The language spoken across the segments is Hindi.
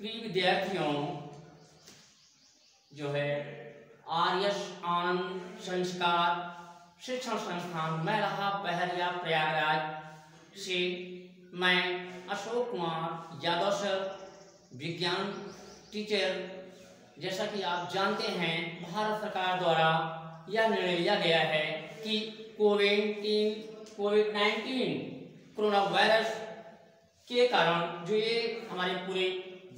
प्रिय विद्यार्थियों, जो है आर्यस आनंद संस्कार शिक्षण संस्थान मैलहा बहरिया प्रयागराज से मैं अशोक कुमार यादव सर विज्ञान टीचर। जैसा कि आप जानते हैं, भारत सरकार द्वारा यह निर्णय लिया गया है कि कोविड-19 कोरोना वायरस के कारण जो ये हमारे पूरे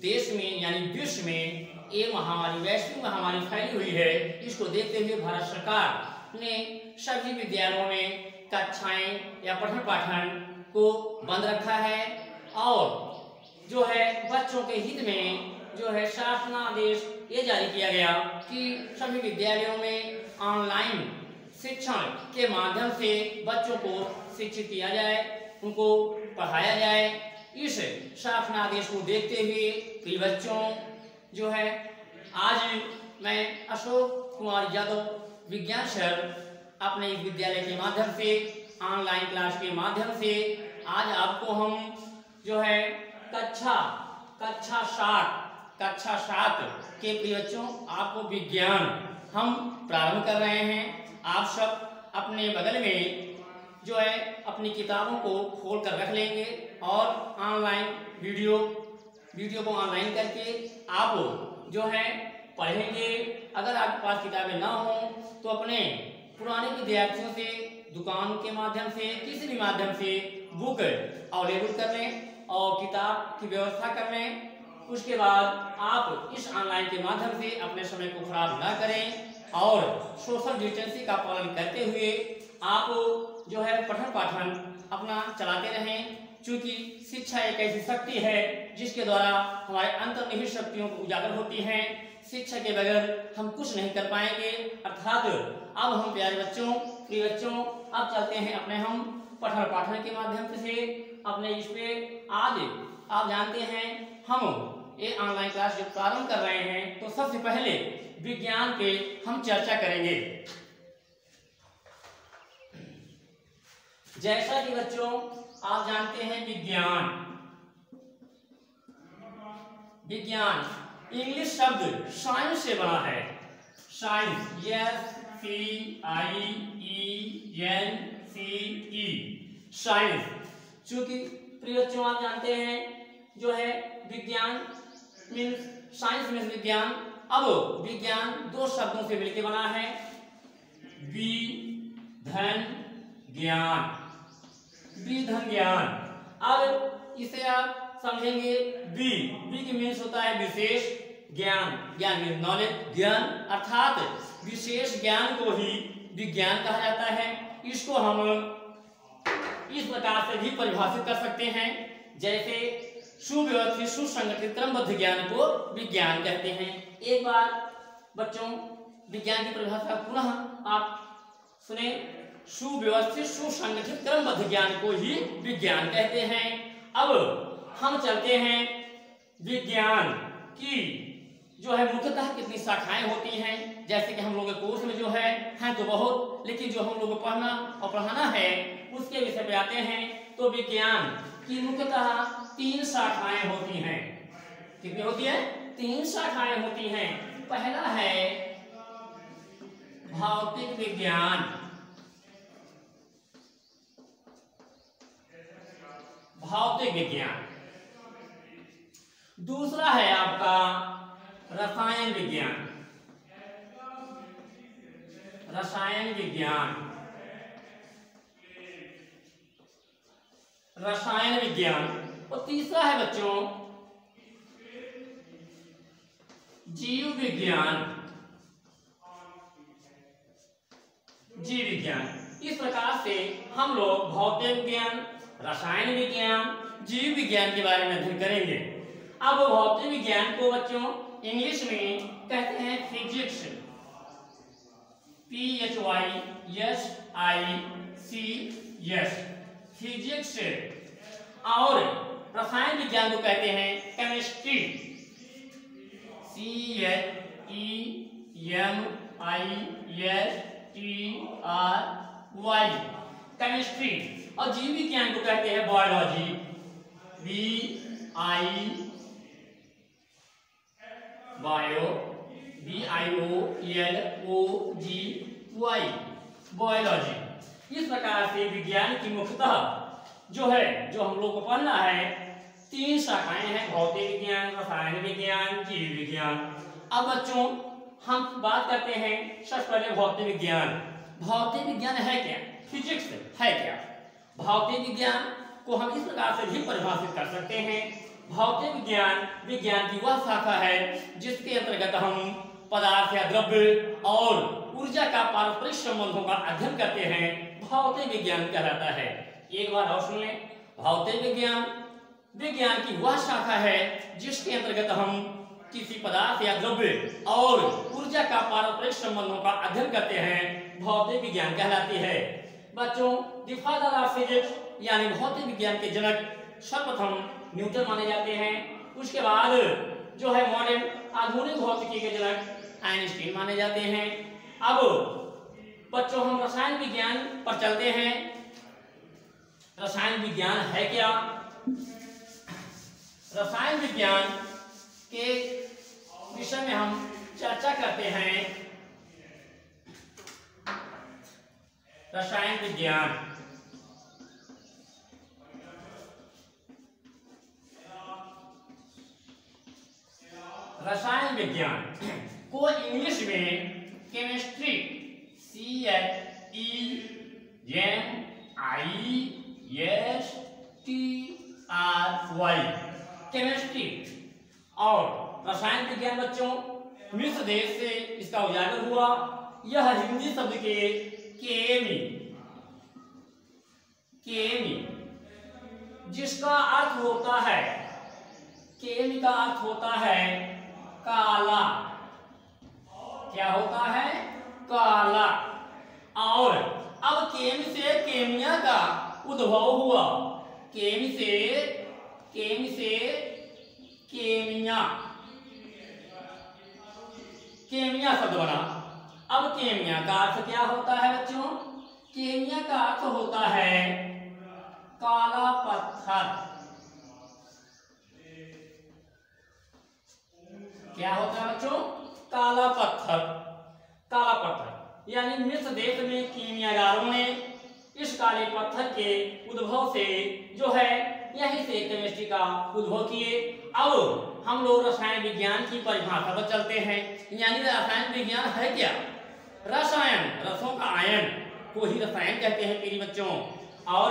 देश में यानी विश्व में ये महामारी, वैश्विक महामारी फैली हुई है, इसको देखते हुए भारत सरकार ने सभी विद्यालयों में कक्षाएं या पठन पाठन को बंद रखा है और जो है बच्चों के हित में जो है शासनादेश ये जारी किया गया कि सभी विद्यालयों में ऑनलाइन शिक्षण के माध्यम से बच्चों को शिक्षित किया जाए, उनको पढ़ाया जाए। इस शासनादेश को देखते हुए प्रिय बच्चों, जो है आज मैं अशोक कुमार यादव विज्ञान सर अपने विद्यालय के माध्यम से ऑनलाइन क्लास के माध्यम से आज आपको हम जो है कक्षा 7 के प्रिय बच्चों आपको विज्ञान हम प्रारंभ कर रहे हैं। आप सब अपने बगल में जो है अपनी किताबों को खोल कर रख लेंगे और ऑनलाइन वीडियो को ऑनलाइन करके आप जो है पढ़ेंगे। अगर आपके पास किताबें ना हो तो अपने पुराने विद्यार्थियों से दुकान के माध्यम से किसी भी माध्यम से बुक अवेलेबल कर लें और किताब की व्यवस्था कर लें। उसके बाद आप इस ऑनलाइन के माध्यम से अपने समय को खराब ना करें और सोशल डिस्टेंसिंग का पालन करते हुए आप जो है पठन पाठन अपना चलाते रहें, क्योंकि शिक्षा एक ऐसी शक्ति है जिसके द्वारा हमारे अंतर्निहित शक्तियों को उजागर होती हैं। शिक्षा के बगैर हम कुछ नहीं कर पाएंगे। अर्थात अब हम प्यारे बच्चों, प्रिय बच्चों, अब चलते हैं अपने हम पठन पाठन के माध्यम से अपने इस पे। आज आप जानते हैं हम ये ऑनलाइन क्लास जो प्रारंभ कर रहे हैं, तो सबसे पहले विज्ञान पे हम चर्चा करेंगे। जैसा कि बच्चों आप जानते हैं, विज्ञान इंग्लिश शब्द साइंस से बना है। Science, SCIENCE, science. चूंकि प्रिय बच्चों आप जानते हैं जो है विज्ञान मीन्स साइंस मीन्स विज्ञान। अब विज्ञान दो शब्दों से मिलकर बना है, विधन ज्ञान। अब इसे आप समझेंगे, बी की मीन्स होता है विशेष ज्ञान मीन्स नॉलेज, ज्ञान अर्थात विशेष ज्ञान को ही विज्ञान कहा जाता है। इसको हम इस प्रकार से भी परिभाषित कर सकते हैं, जैसे सुव्यवस्थित सुसंगठित क्रमबद्ध ज्ञान को विज्ञान कहते हैं। एक बार बच्चों विज्ञान की परिभाषा पुनः आप सुने, सुव्यवस्थित सुसंगठित क्रमबद्ध ज्ञान को ही विज्ञान कहते हैं। अब हम चलते हैं विज्ञान की जो है मुख्यतः कितनी शाखाएं होती हैं। जैसे कि हम लोगों के कोर्स में जो है तो बहुत, लेकिन जो हम लोगों को पढ़ना और पढ़ाना है उसके विषय पे आते हैं। तो विज्ञान की मुख्यतः 3 शाखाएं होती हैं। कितनी होती है? 3 शाखाएं होती हैं। पहला है भौतिक विज्ञान, दूसरा है आपका रसायन विज्ञान, और तीसरा है बच्चों जीव विज्ञान। इस प्रकार से हम लोग भौतिक विज्ञान, रसायन विज्ञान, जीव विज्ञान के बारे में अध्ययन करेंगे। अब भौतिक विज्ञान को बच्चों इंग्लिश में कहते हैं फिजिक्स, PHYSICS, फिजिक्स। और रसायन विज्ञान को कहते हैं केमिस्ट्री, CHEMISTRY, केमिस्ट्री। और जीव विज्ञान को कहते हैं बायोलॉजी, बायो, BIOLOGY, बायोलॉजी। इस प्रकार से विज्ञान की मुख्यतः जो हम लोग को पढ़ना है 3 शाखाएं हैं, भौतिक विज्ञान, रसायन विज्ञान, जीव विज्ञान। अब बच्चों हम बात करते हैं सबसे पहले भौतिक विज्ञान। भौतिक विज्ञान है क्या? फिजिक्स है क्या? भौतिक विज्ञान को हम इस प्रकार से भी परिभाषित कर सकते हैं। भौतिक विज्ञान विज्ञान की वह शाखा है जिसके अंतर्गत हम पदार्थ या द्रव्य और ऊर्जा का पारस्परिक संबंधों का अध्ययन करते हैं, भौतिक विज्ञान कहलाता है। एक बार और सुन लें, भौतिक विज्ञान विज्ञान की वह शाखा है जिसके अंतर्गत हम किसी पदार्थ या द्रव्य और ऊर्जा का पारस्परिक संबंधों का अध्ययन करते हैं, भौतिक विज्ञान कहलाती है। बच्चों द फादर ऑफ फिजिक्स यानी भौतिक विज्ञान के जनक सर्वप्रथम न्यूटन माने जाते हैं। उसके बाद जो है मॉडर्न आधुनिक भौतिकी के जनक आइंस्टीन माने जाते हैं। अब बच्चों हम रसायन विज्ञान पर चलते हैं। रसायन विज्ञान है क्या? रसायन विज्ञान के विषय में हम चर्चा करते हैं। रसायन विज्ञान रसायन विज्ञान को इंग्लिश में केमिस्ट्री, CHEMISTRY, केमिस्ट्री। और रसायन विज्ञान बच्चों मिस्र देश से इसका उजागर हुआ। यह हिंदी शब्द के केमी जिसका अर्थ होता है, केमी का अर्थ होता है काला। क्या होता है? काला। और अब केमी से केमिया का उद्भव हुआ। केमी से केमिया शब्द बना। अब केमिया का अर्थ क्या होता है बच्चों? केमिया का अर्थ होता है काला पत्थर। क्या होता है बच्चों? काला पत्थर। काला पत्थर यानी मिस्र देश में कीमियागारों ने इस काले पत्थर के उद्भव से जो है यहीं से केमिस्ट्री का उद्भव किए। अब हम लोग रसायन विज्ञान की परिभाषा पर चलते हैं। यानी रसायन विज्ञान है क्या? रसायन, रसों का आयन को ही रसायन कहते हैं मेरी बच्चों। और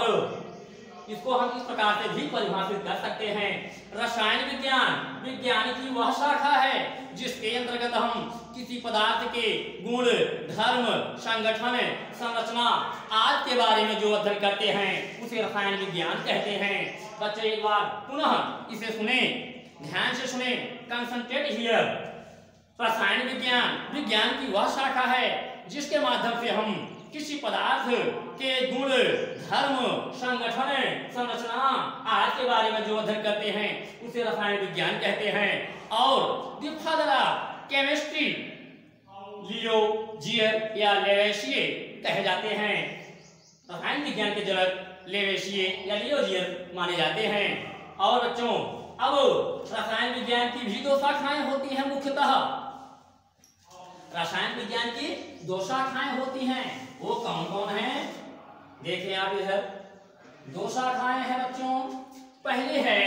इसको हम इस प्रकार से भी परिभाषित कर सकते हैं। रसायन विज्ञान विज्ञान की वह शाखा है जिसके अंतर्गत हम किसी पदार्थ के गुण, धर्म, संगठन, संरचना आदि के बारे में जो अध्ययन करते हैं उसे रसायन विज्ञान कहते हैं। बच्चे एक बार पुनः इसे सुने, ध्यान से सुने, कंसंट्रेट हियर। रसायन विज्ञान विज्ञान की वह शाखा है जिसके माध्यम से हम किसी पदार्थ के गुण, धर्म, संगठन, संरचना आदि के बारे में जो अध्ययन करते हैं उसे रसायन विज्ञान कहते हैं। और द फादर ऑफ केमिस्ट्री लियो जियर या लेवेशिये कहे जाते हैं। रसायन विज्ञान के जनक लेवेशिये या लियो जियर माने जाते हैं। और बच्चों अब रसायन विज्ञान की भी 2 शाखाएं होती हैं। मुख्यतः रसायन विज्ञान की 2 शाखाएं होती हैं। वो कौन कौन है? देखिए आप इधर 2 शाखाएं हैं बच्चों। पहले है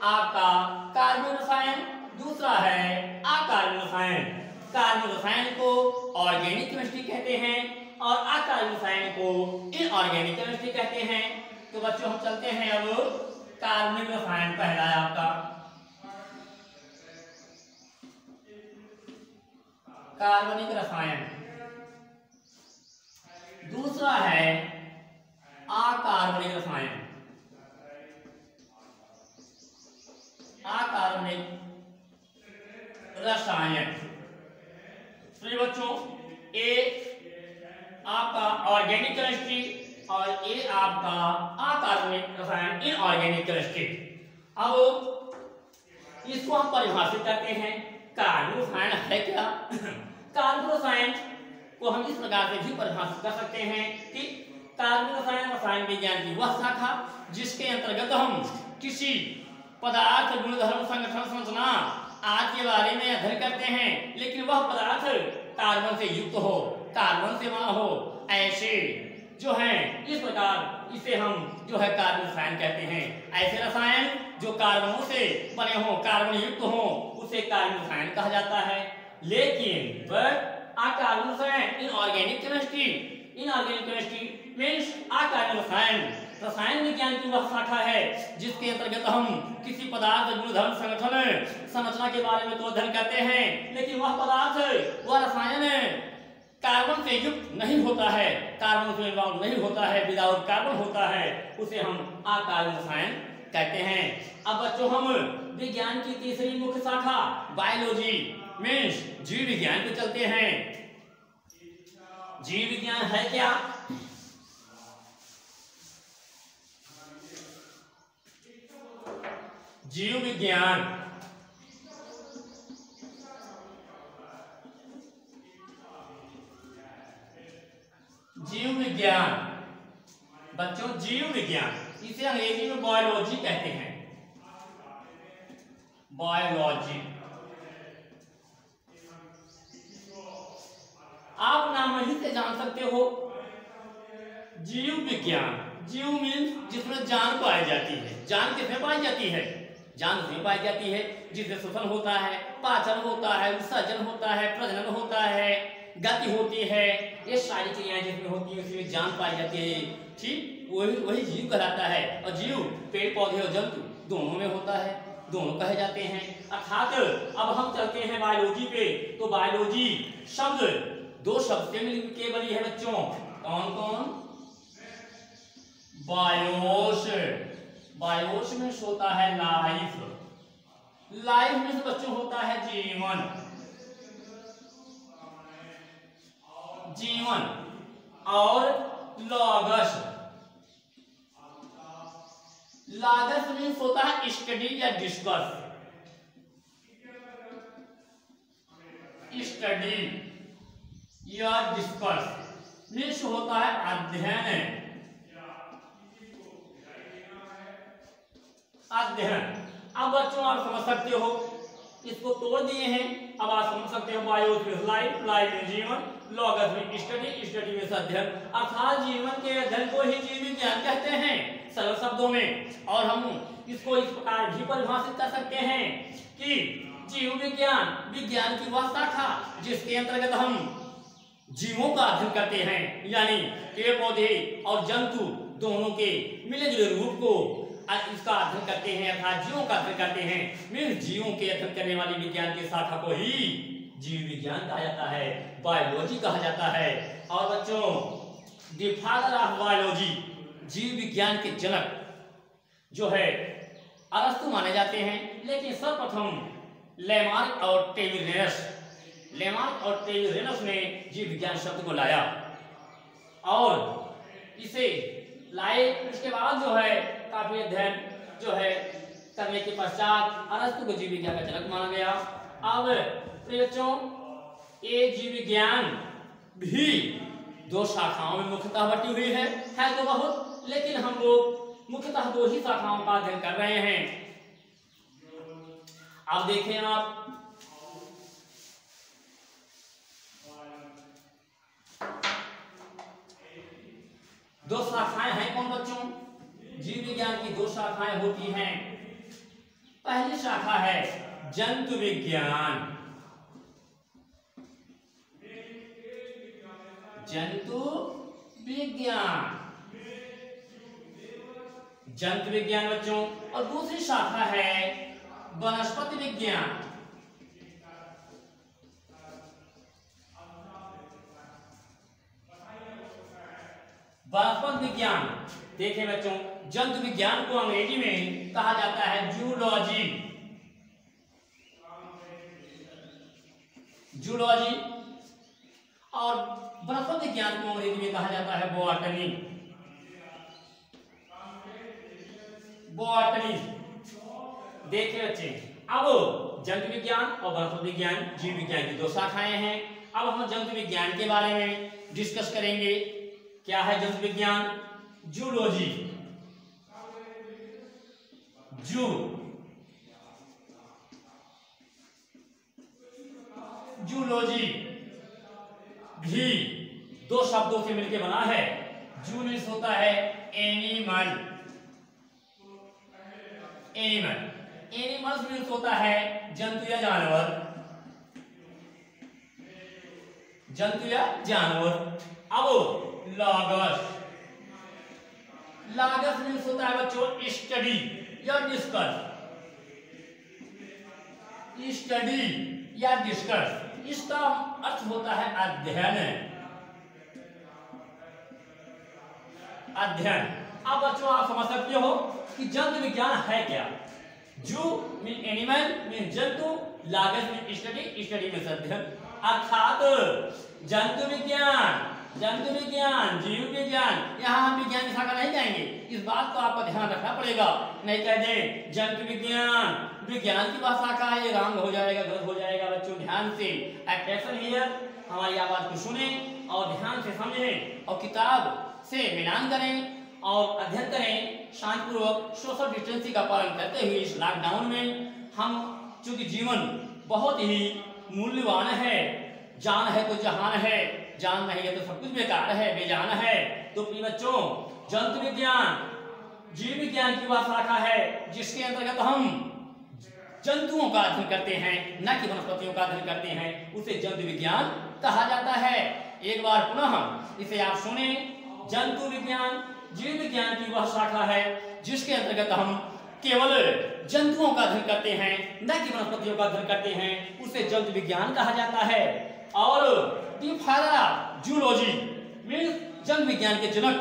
आपका कार्बन रसायन, दूसरा है अकार्बनिक रसायन। कार्बनिक रसायन को ऑर्गेनिक केमिस्ट्री कहते हैं और अकार्बनिक रसायन को इनऑर्गेनिक केमिस्ट्री कहते हैं। तो बच्चों हम चलते हैं अब कार्बनिक रसायन। पहला है आपका कार्बनिक रसायन, दूसरा है अकार्बनिक रसायन। अकार्बनिक रसायन तो बच्चों ए आपका ऑर्गेनिक केमिस्ट्री और ए आपका अकार्बनिक रसायन इनऑर्गेनिक केमिस्ट्री। अब इसको हम परिभाषित करते हैं। कार्बनिक रसायन है क्या? कार्बनिक रसायन को हम इस प्रकार से भी परिभाषित कर सकते हैं कि कार्बनिक रसायन रसायन विज्ञान की वह शाखा जिसके अंतर्गत हम किसी पदार्थ, गुणधर्म, संगठन, संरचना आदि के बारे में अध्ययन करते हैं, लेकिन वह पदार्थ कार्बन से युक्त हो, कार्बन से बना हो, ऐसे जो हैं इस प्रकार इसे हम जो है कार्बन रसायन कहते हैं। ऐसे रसायन जो कार्बनों से बने हों, कार्बन युक्त हों, उसे कार्बन रसायन कहा जाता है। लेकिन कार्बन रसायन इनऑर्गेनिक केमिस्ट्री मीन्स अकार्बन रसायन रसायन विज्ञान की वह शाखा है जिसके अंतर्गत हम किसी पदार्थ, गुणधर्म, संगठन, संरचना के बारे में तो अध्ययन करते हैं, लेकिन वह पदार्थ, वह रसायन कार्बन से युक्त नहीं होता है, कार्बन से इन्वॉल्व नहीं होता है, विदाउट कार्बन होता है, उसे हम अकार्बन रसायन कहते हैं। अब बच्चों हम विज्ञान की तीसरी मुख्य शाखा बायोलॉजी मीन्स जीव विज्ञान पे चलते हैं। जीव विज्ञान है क्या? जीव विज्ञान बच्चों, जीव विज्ञान इसे अंग्रेजी में बायोलॉजी कहते हैं। बायोलॉजी आप नाम ही से जान सकते हो। जीव विज्ञान, जीव मीन्स जिसमें जान पाई जाती है। जान किसमें पाई जाती है? जान उसमें पाई जाती है जिसमें श्वसन होता है, पाचन होता है, विसर्जन होता है, प्रजनन होता है, गति होती है, ये सारी क्रियाएं जिसमें होती है उसमें जान पाई जाती है। ठीक वही जीव कहलाता है। और जीव पेड़ पौधे और जंतु दोनों में होता है, दोनों कहे जाते हैं। अर्थात अब हम चलते हैं बायोलॉजी पे। तो बायोलॉजी शब्द दो शब्द से मिलकर बनी है बच्चों। कौन कौन? बायोस, बायोस में होता है लाइफ, लाइफ में से बच्चों होता है जीवन, जीवन। और लॉगस, लॉगस मीन्स होता है स्टडी या डिस्कस, स्टडी या डिस्कस मीन्स होता है अध्ययन, अध्ययन। अब बच्चों आप समझ सकते हो, इसको तोड़ दिए हैं। अब आप समझ सकते हो बायोस में लाइफ, लाइफ में जीवन, लॉगस में स्टडी, स्टडी में अध्ययन। अर्थात जीवन के अध्ययन को ही जीव विज्ञान कहते हैं सरल शब्दों में। और हम इसको इस प्रकार भी परिभाषित कर सकते हैं कि जीव विज्ञान विज्ञान की वह शाखा जिसके अंतर्गत हम जीवों का अध्ययन करते हैं, यानी पेड़ पौधे और जंतु दोनों के मिले जुले रूप को इसका अध्ययन करते हैं, अर्थात जीवों का अध्ययन करते हैं। मीन्स जीवों के अध्ययन करने वाली विज्ञान की शाखा को ही जीव विज्ञान कहा जाता है, बायोलॉजी कहा जाता है। और बच्चों द फादर ऑफ बायोलॉजी, जीव विज्ञान के जनक जो है अरस्तु माने जाते हैं, लेकिन सर्वप्रथम लेमार्क और टेविरेनस ने जीव विज्ञान शब्द को लाया और इसे लाए। उसके बाद जो है काफी अध्ययन जो है करने के पश्चात अरस्तु को जीव विज्ञान का जनक माना गया। अब बच्चों ये जीव विज्ञान भी दो शाखाओं में मुख्यतः बटी हुई है तो बहुत, लेकिन हम लोग मुख्यतः दो ही शाखाओं का अध्ययन कर रहे हैं। अब देखें आप दो शाखाएं हैं कौन बच्चों? जीव विज्ञान की दो शाखाएं होती हैं। पहली शाखा है जंतु विज्ञान, जंतु विज्ञान, जंतु विज्ञान बच्चों। और दूसरी शाखा है वनस्पति विज्ञान, वनस्पति विज्ञान। देखें बच्चों, जंतु विज्ञान को अंग्रेजी में कहा जाता है जूलॉजी, जूलॉजी। और वनस्पति विज्ञान को अंग्रेजी में कहा जाता है बॉटनी, बॉटनी। देखिए बच्चे, अब जंतु विज्ञान और वनस्पति विज्ञान जीव विज्ञान की दो शाखाएं हैं। अब हम जंतु विज्ञान के बारे में डिस्कस करेंगे। क्या है जंतु विज्ञान? जूलॉजी, जू जूलॉजी भी दो शब्दों से मिलकर बना है। जू मीन्स होता है एनिमल, एनिमल, एनिमल्स मीन्स होता है जंतु या जानवर, जंतु या जानवर। अब लॉगस, लॉगस मीन्स होता है बच्चों स्टडी या डिस्कस, स्टडी या डिस्कस, इसका अर्थ होता है अध्ययन, अध्ययन। अब बच्चों आप समझ सकते हो कि जंतु विज्ञान है क्या। जू मीन एनिमल मीन जंतु, logos mean study, study mean अध्ययन। अर्थात जंतु विज्ञान, जंतु विज्ञान, जीव विज्ञान, यहाँ हम विज्ञान की शाखा नहीं जाएंगे, इस बात को आपको ध्यान रखना पड़ेगा। नहीं कह दे जंतु विज्ञान, विज्ञान की वह शाखा है, ये रंग हो जाएगा, गलत हो जाएगा। बच्चों ध्यान से अटेंशन हियर, हमारी आवाज को सुने और ध्यान से समझें और किताब से मिलान करें और अध्ययन करें शांतिपूर्वक, सोशल डिस्टेंसिंग का पालन करते हुए। इस लॉकडाउन में हम चूंकि जीवन बहुत ही मूल्यवान है, जान है तो जहान है, जान नहीं है तो सब कुछ बेकार है, बेजान है। तो प्रिय बच्चों, जंतु विज्ञान जीव विज्ञान की वह शाखा है जिसके अंतर्गत हम जंतुओं का अध्ययन करते हैं, न कि वनस्पतियों का अध्ययन करते हैं, उसे जंतु विज्ञान कहा जाता है। एक बार पुनः इसे आप सुने, जंतु विज्ञान जीव विज्ञान की वह शाखा है जिसके अंतर्गत हम केवल जंतुओं का अध्ययन करते हैं, न कि वनस्पतियों का अध्ययन करते हैं, उसे जंतु विज्ञान कहा जाता है। और the father of zoology means जंतु विज्ञान के जनक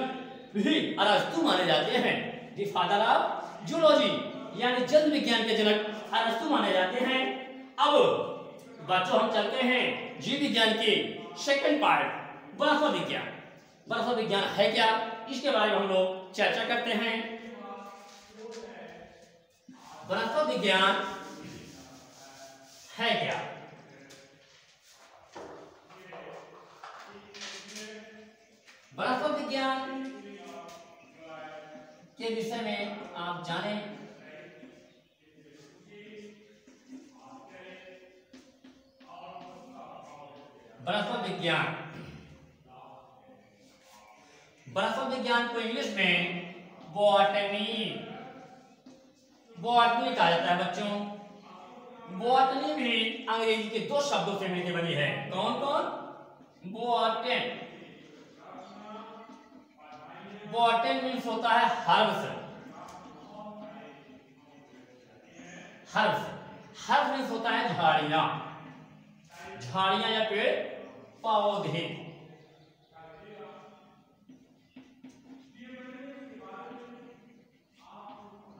भी अरस्तु माने जाते हैं। द फादर ऑफ जूलॉजी यानी जंतु विज्ञान के जनक अरस्तु माने जाते हैं। अब बच्चों हम चलते हैं जीव विज्ञान के सेकंड पार्ट, वनस्पति विज्ञान। वनस्पति विज्ञान है क्या, इसके बारे में हम लोग चर्चा करते हैं। वनस्पति विज्ञान है क्या। वनस्पति विज्ञान के विषय में आप जानें। वनस्पति विज्ञान, वनस्पति विज्ञान को इंग्लिश में बॉटनी, बॉटनी कहा जाता है बच्चों। बॉटनी भी अंग्रेजी के दो शब्दों से मिलकर बनी है। कौन कौन? बॉटन, बॉटन मीन्स होता है हर्ब्स, हर्ब्स, हर्ब्स मीन्स होता है झाड़ियां, झाड़ियां या पेड़ पौधे।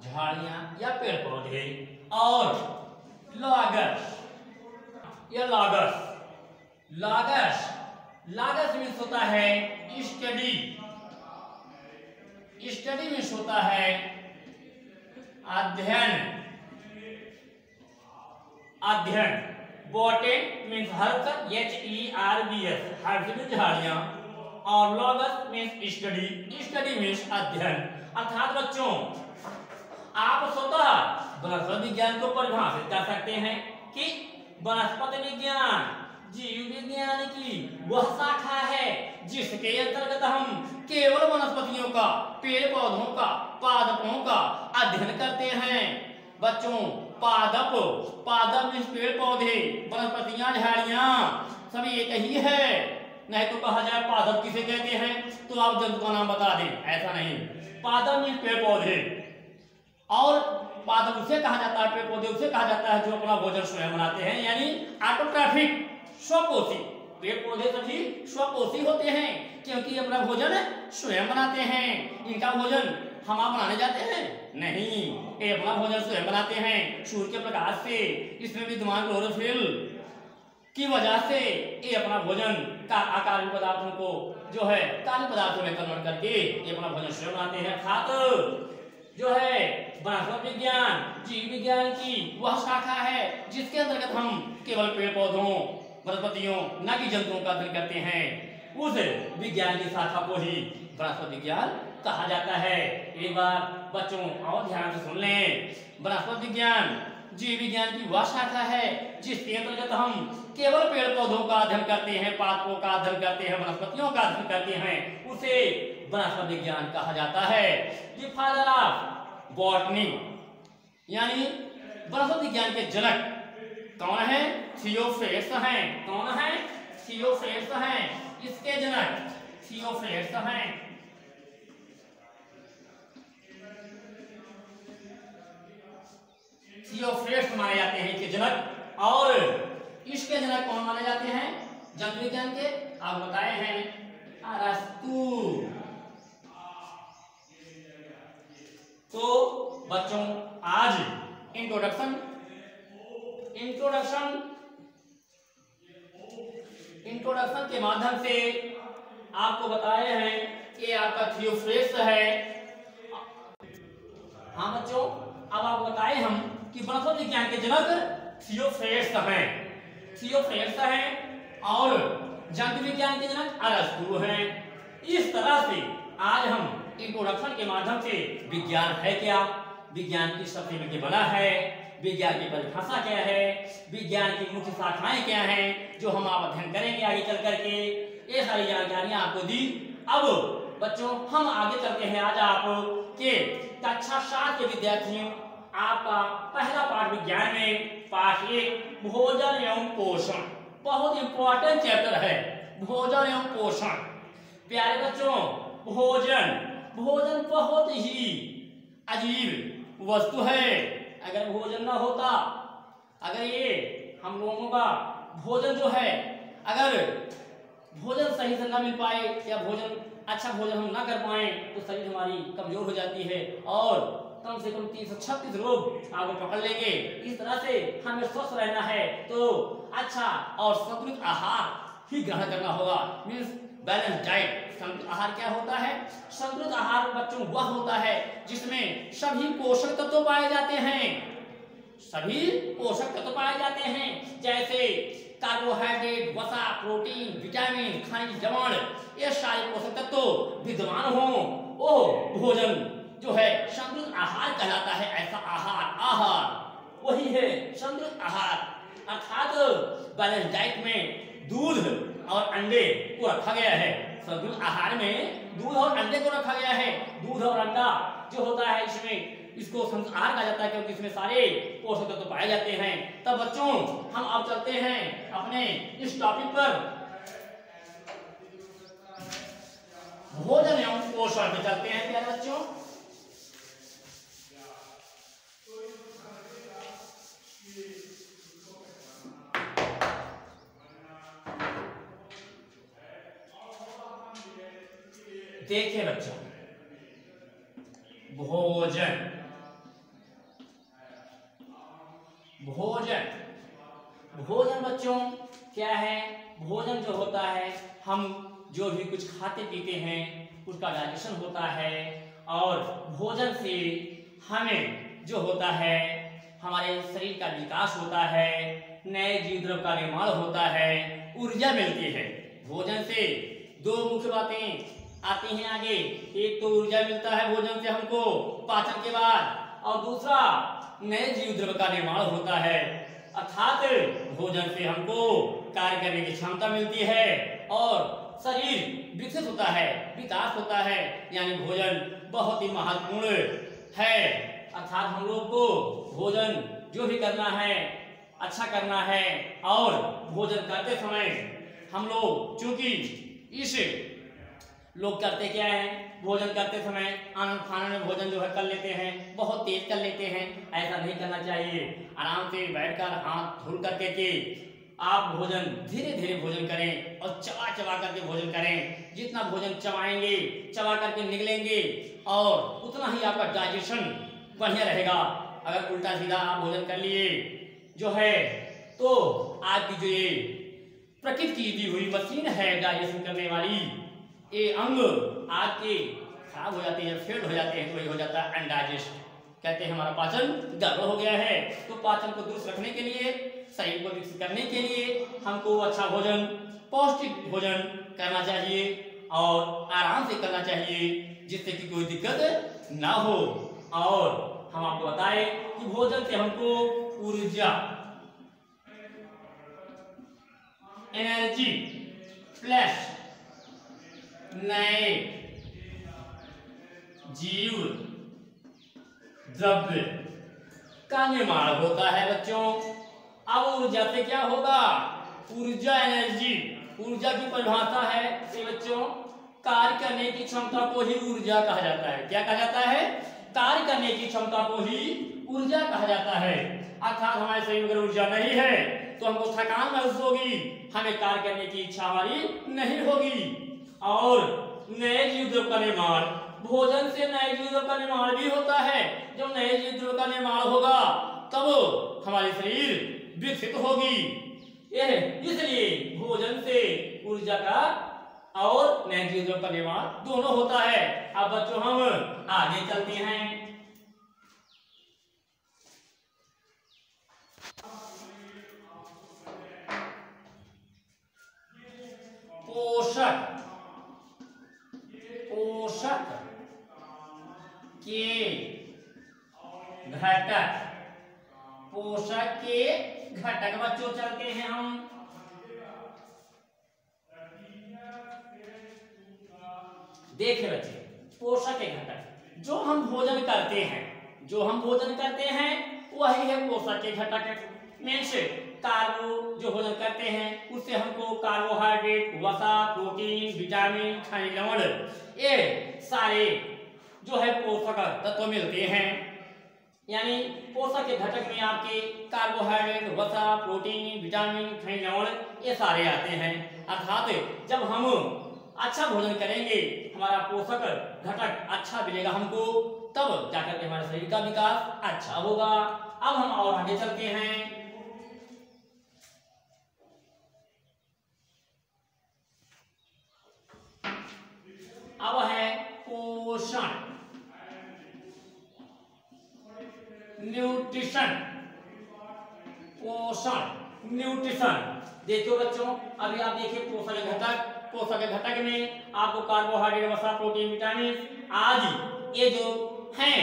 झाड़ियां या पेड़ पौधे। और लॉगस या लॉगस, लॉगस, लॉगस मीन्स होता है स्टडी, स्टडी मीन्स होता है अध्ययन, अध्ययन। Botan means herbs, HERBS, herbs means झाड़ियां, और logos means study, study means अध्ययन। अर्थात बच्चों आप स्वतः वनस्पति विज्ञान को परिभाषित कर सकते हैं कि वनस्पति विज्ञान जीव विज्ञान की वह शाखा है जिसके अंतर्गत हम केवल वनस्पतियों का, पेड़ पौधों का, पादपों का अध्ययन करते हैं। बच्चों पादप, पादप मीन्स पेड़ पौधे, वनस्पतियां झाड़ियां सभी एक ही है। नहीं तो कहा जाए पादप किसे कहते हैं तो आप जंतु का नाम बता दें, ऐसा नहीं। पादप मीन्स पेड़ पौधे, और पादप उसे कहा जाता है, पेड़ पौधे उसे कहा जाता है जो अपना भोजन स्वयं बनाते हैं, यानी ऑटोट्रॉफिक, स्वपोषी। पेड़ पौधे सभी स्वपोषी होते हैं क्योंकि अपना भोजन स्वयं बनाते हैं। इनका भोजन हम आप बनाने जाते हैं नहीं, ये अपना भोजन स्वयं बनाते हैं सूर्य के प्रकाश से, इसमें विद्यमान क्लोरोफिल की वजह से ये अपना भोजन का अकार्य पदार्थों को जो है कार्य पदार्थों में कन्वर्ट करके ये अपना भोजन स्वयं बनाते हैं। अर्थात जो है वनस्पति विज्ञान जीव विज्ञान की वह शाखा है जिसके अंतर्गत हम केवल पेड़ पौधों, वनस्पतियों, न कि जंतुओं का अध्ययन करते हैं। उस विज्ञान की शाखा को ही वनस्पति विज्ञान कहा जाता है। एक बार बच्चों और ध्यान से सुन लें, वनस्पति विज्ञान जीव विज्ञान की वह शाखा है जिसके अंतर्गत हम केवल पेड़ पौधों का अध्ययन करते हैं, पादपों का अध्ययन करते हैं, वनस्पतियों का अध्ययन करते हैं, उसे वनस्पति विज्ञान कहा जाता है। द फादर ऑफ बॉटनी यानी वनस्पति विज्ञान के जनक कौन है? थियोफ्रेस्ट हैं। कौन है? थियोफ्रेस्ट हैं। इसके जनक थियोफ्रेस्ट हैं। थियोफ्रेस्ट माने जाते हैं इसके जनक। और इसके जनक कौन माने जाते हैं जंतु विज्ञान के? आप बताए हैं अरस्तु। तो बच्चों आज इंट्रोडक्शन के माध्यम से आपको बताए हैं कि आपका थियोफ्रेस्ट है। हाँ बच्चों, अब आपको बताए हम कि वनस्पति विज्ञान के जनक थियोफ्रेस्ट हैं। थियोफ्रेस्ट हैं और जंतु विज्ञान के जनक अरस्तु हैं। इस तरह से आज हम इंट्रोडक्शन के माध्यम से विज्ञान है क्या, विज्ञान किस शक्ति में बना है, विज्ञान की परिभाषा क्या है, विज्ञान की मुख्य शाखाएं क्या हैं, जो हम आप अध्ययन करेंगे आगे चल करके, ये सारी जानकारियां आपको दी। अब बच्चों हम आगे चलते हैं। आज आप के कक्षा 7 के विद्यार्थियों, आपका पहला पाठ विज्ञान में पाठ 1 भोजन एवं पोषण, बहुत इंपॉर्टेंट चैप्टर है भोजन एवं पोषण। प्यारे बच्चों, भोजन बहुत ही अजीब वस्तु है। अगर भोजन ना होता, अगर ये हम लोगों का भोजन जो है, अगर भोजन सही से ना मिल पाए या अच्छा भोजन हम ना कर पाए तो शरीर हमारी कमजोर हो जाती है और कम से कम 336 रोग आपको पकड़ लेंगे। इस तरह से हमें स्वस्थ रहना है तो अच्छा और संतुलित आहार ही ग्रहण करना होगा। Means balance diet. संतुलित आहार क्या होता है? संतुलित आहार बच्चों वह होता है जिसमें सभी पोषक तत्व पाए जाते हैं। सभी पोषक तत्व पाए जाते हैं जैसे कार्बोहाइड्रेट, वसा, प्रोटीन, विटामिन, खनिज, लवण, ये सारे पोषक तत्व विद्यमान हो, वो भोजन जो है संतुलित आहार कहलाता है। ऐसा आहार वही है संतुलित आहार। अर्थात बैलेंस डाइट में दूध और अंडे को रखा गया है। संतुलित आहार में दूध और अंडे को रखा गया है। दूध और अंडा जो होता है इसको संतुलित आहार कहा जाता है क्योंकि इसमें सारे पोषक तत्व पाए जाते हैं। तब बच्चों हम अब चलते हैं अपने इस टॉपिक पर, भोजन एवं पोषण पे चलते हैं। प्यारे बच्चों, देखिए बच्चों, भोजन बच्चों क्या है? भोजन जो होता है, हम जो भी कुछ खाते पीते हैं उसका डाइजेशन होता है और भोजन से हमें जो होता है हमारे शरीर का विकास होता है, नए जीव द्रव्य का निर्माण होता है, ऊर्जा मिलती है। भोजन से दो मुख्य बातें आती हैं आगे। एक तो ऊर्जा मिलता है भोजन से हमको पाचन के बाद, और दूसरा नए जीव द्रव्य का निर्माण होता है। अर्थात भोजन से हमको कार्य करने की क्षमता मिलती है और शरीर विकसित होता है, विकास होता है। यानी भोजन बहुत ही महत्वपूर्ण है। अर्थात हम लोग को भोजन जो भी करना है अच्छा करना है, और भोजन करते समय हम लोग चूंकि इस लोग करते क्या है, भोजन करते समय आनंद फानन में भोजन जो है कर लेते हैं, बहुत तेज कर लेते हैं। ऐसा नहीं करना चाहिए। आराम से बैठकर हाथ धुल करके के आप भोजन धीरे धीरे भोजन करें और चबा चबा करके भोजन करें। जितना भोजन चबाएंगे, चबा करके निगलेंगे, और उतना ही आपका डाइजेशन बढ़िया रहेगा। अगर उल्टा सीधा आप भोजन कर लिए जो है तो आपकी जो ये प्रकृति की दी हुई मशीन है डाइजेशन करने वाली, ये अंग आपके खराब हो जाते हैं, फेल हो जाते हैं, तो वही हो जाता है अनडाइजेस्ट। कहते हैं हमारा पाचन गड़बड़ हो गया है। तो पाचन को दुरुस्त रखने के लिए, शरीर को विकसित करने के लिए हमको अच्छा भोजन, पौष्टिक भोजन करना चाहिए और आराम से करना चाहिए, जिससे कि कोई दिक्कत ना हो। और हम आपको बताएं कि भोजन से हमको ऊर्जा, एनर्जी प्लस नए जीव द्रव्य का निर्माण होता है बच्चों। अब ऊर्जा से क्या होगा? ऊर्जा, एनर्जी, ऊर्जा की परिभाषा है कि बच्चों कार्य करने की क्षमता को ही ऊर्जा कहा जाता है। क्या कहा जाता है? कार्य करने की क्षमता को ही ऊर्जा कहा जाता है। अर्थात हमारे शरीर में अगर ऊर्जा नहीं है तो हमको थकान महसूस होगी, हमें कार्य करने की इच्छा हमारी नहीं होगी। और नए जीव द्रव्य का निर्माण, भोजन से नए जीव द्रव्य का निर्माण भी होता है। जब नए जीव द्रव्य का निर्माण होगा तब हमारी शरीर विकसित होगी। यह इसलिए भोजन से ऊर्जा का और नए जीव द्रव्य का निर्माण दोनों होता है। अब बच्चों हम आगे चलते हैं। पोषक, पोषक के घटक, पोषक के घटक बच्चों चलते हैं हम। देखिए बच्चे, पोषक के घटक जो हम भोजन करते हैं, जो हम भोजन करते हैं वही है पोषक के घटक। मीन्स कार्बो जो भोजन करते हैं उससे हमको कार्बोहाइड्रेट, वसा, प्रोटीन, विटामिन, खनिज लवण, ये सारे जो है पोषक तत्व मिलते हैं। यानी पोषक के घटक में आपके कार्बोहाइड्रेट, वसा, प्रोटीन, विटामिन, खनिज लवण ये सारे आते हैं। अर्थात जब हम अच्छा भोजन करेंगे, हमारा पोषक घटक अच्छा मिलेगा हमको, तब जाकर के हमारे शरीर का विकास अच्छा होगा। अब हम और आगे चलते हैं। अब है पोषण, न्यूट्रिशन, पोषण, न्यूट्रिशन। देखो बच्चों, अभी आप देखिए पोषक घटक, पोषक घटक में आपको कार्बोहाइड्रेट, वसा, प्रोटीन, विटामिन आदि ये जो हैं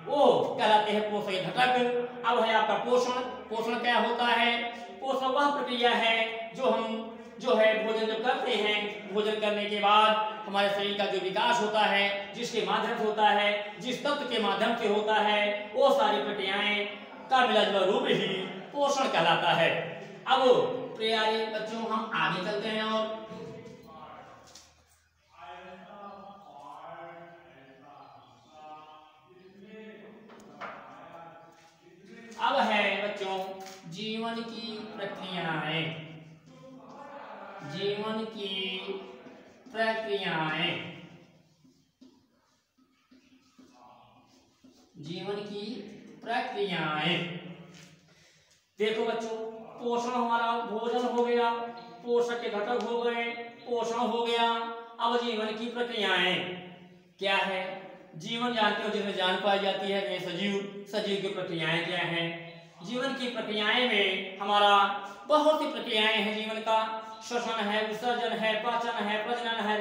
वो कहलाते हैं पोषक घटक। अब है आपका पोषण। पोषण क्या होता है? पोषण वह प्रक्रिया है जो हम जो है भोजन जब करते हैं, भोजन करने के बाद हमारे शरीर का जो विकास होता है, जिसके माध्यम से होता है, जिस तत्व के माध्यम से होता है, वो सारी प्रक्रियाएं का मिलाजुला रूप ही पोषण कहलाता है। अब प्यारे बच्चों हम आगे चलते हैं और अब है बच्चों जीवन की प्रक्रियाएं, जीवन की प्रक्रियाएं, जीवन की प्रक्रियाएं। देखो बच्चों, पोषण हमारा भोजन हो गया, पोषक के घटक हो गए, पोषण हो गया। अब जीवन की प्रक्रियाएं क्या है? जीवन जानते हो जिसमें जान पाई जाती है, वे सजीव। सजीव की प्रक्रियाएं क्या हैं? जीवन की प्रक्रियाएं में हमारा बहुत सी प्रक्रियाएं हैं जीवन का। श्वसन है, विसर्जन है, पाचन है, प्रजनन है,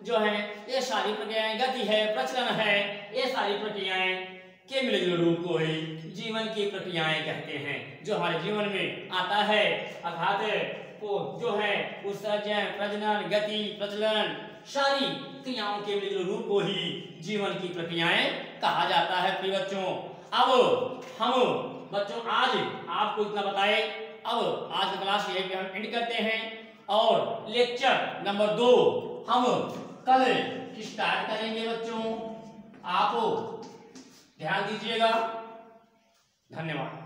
जो है ये सारी प्रक्रियाएं, गति है, प्रचलन है, ये सारी प्रक्रियाएं के मिलजुल रूप को ही जीवन की प्रक्रियाएं कहते हैं, जो हमारे जीवन में आता है। अर्थात वो जो है उत्सर्जन, प्रजनन, गति, प्रचलन सारी क्रियाओं के मिलजुल रूप को ही जीवन की प्रक्रियाएं कहा जाता है। प्रिय बच्चों, अब हम बच्चों आज आपको इतना बताए। अब आज की क्लास यहीं पे हम एंड करते हैं और लेक्चर नंबर 2 हम कल स्टार्ट करेंगे। बच्चों आप ध्यान दीजिएगा। धन्यवाद।